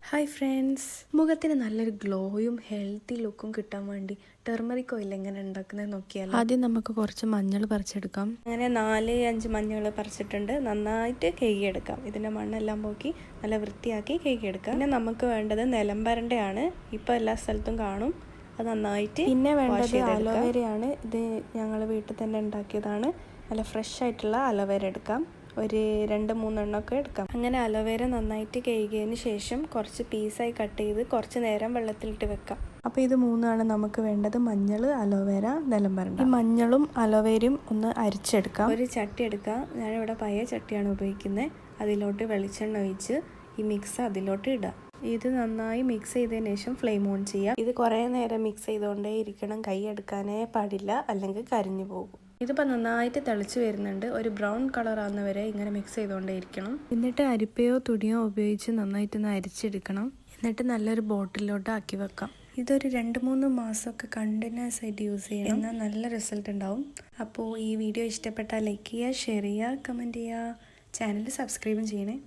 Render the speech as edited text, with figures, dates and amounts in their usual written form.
Hi friends, മുഖത്തിന് നല്ലൊരു ഗ്ലോയും healthy ലുക്കും കിട്ടാൻ വേണ്ടി ടെർമറിക് ഓയിൽ എങ്ങനെ ഉണ്ടാക്കുന്നത് നോക്കിയാൽ. ആദ്യം നമുക്ക് കുറച്ച് മഞ്ഞൾ പറിച്ചെടുക്കാം. അങ്ങനെ 4-5 മഞ്ഞൾ പറിച്ചിട്ടുണ്ട്. നന്നായിട്ട് കഴുകിയെടുക്കാം. ഇതിൻ്റെ മണ്ണെല്ലാം പോക്കി നല്ല വൃത്തിയാക്കി കഴുകിയെടുക്കാം. പിന്നെ നമുക്ക് വേണ്ടത് നിലംപരണ്ടയാണ്. ഇപ്പോൾ എല്ലാ സ്ഥലത്തും കാണും. അത് നന്നായിട്ട് പിന്നെ വേണ്ടത് അലോവേരയാണ്. ഇത് ഞങ്ങൾ വീട്ടിൽ തന്നെ ഉണ്ടാക്കിയതാണ്. നല്ല ഫ്രഷ് ആയിട്ടുള്ള അലോവേര എടുക്കാം. ഒരു 2-3 എണ്ണമൊക്കെ എടുക്കാം. അങ്ങനെ അലോവേര നന്നായിട്ട് കഴുകിയതിന് ശേഷം കുറച്ച് പീസായി കട്ട് ചെയ്ത് കുറച്ച് നേരം വെള്ളത്തിലിട്ട് വെക്കാം. അപ്പോൾ ഇത് 3 നമുക്ക് വേണ്ടത്: മഞ്ഞൾ, അലോവേര, നിലംപരണ്ട. ഈ മഞ്ഞളും അലോവേരയും ഒന്ന് അരിച്ചെടുക്കാം. ഒരു ചട്ടി എടുക്കാം. ഞാനിവിടെ പഴയ ചട്ടിയാണ് ഉപയോഗിക്കുന്നത്. അതിലോട്ട് വെളിച്ചെണ്ണ ഒഴിച്ച് ഈ മിക്സ് അതിലോട്ട് ഇടാം. ഇത് നന്നായി മിക്സ് ചെയ്തതിന് ശേഷം ഫ്ലെയിം ഓൺ ചെയ്യാം. ഇത് കുറേ നേരം മിക്സ് ചെയ്തുകൊണ്ടേ ഇരിക്കണം. കൈ എടുക്കാനേ പാടില്ല, അല്ലെങ്കിൽ കരിഞ്ഞു പോകും. ഇതിപ്പോൾ നന്നായിട്ട് തിളച്ച് വരുന്നുണ്ട്. ഒരു ബ്രൗൺ കളർ ആകുന്നവരെ ഇങ്ങനെ മിക്സ് ചെയ്തുകൊണ്ടേ ഇരിക്കണം. എന്നിട്ട് അരിപ്പയോ തുണിയോ ഉപയോഗിച്ച് നന്നായിട്ടൊന്ന് അരിച്ചെടുക്കണം. എന്നിട്ട് നല്ലൊരു ബോട്ടിലോട്ട് ആക്കി വെക്കാം. ഇതൊരു 2-3 മാസമൊക്കെ കണ്ടിന്യൂസ് ആയിട്ട് യൂസ് ചെയ്യണം. എന്നാൽ നല്ല റിസൾട്ട് ഉണ്ടാവും. അപ്പോൾ ഈ വീഡിയോ ഇഷ്ടപ്പെട്ടാൽ ലൈക്ക് ചെയ്യുക, ഷെയർ ചെയ്യുക, കമൻറ്റ് ചെയ്യുക, ചാനൽ സബ്സ്ക്രൈബും ചെയ്യണേ.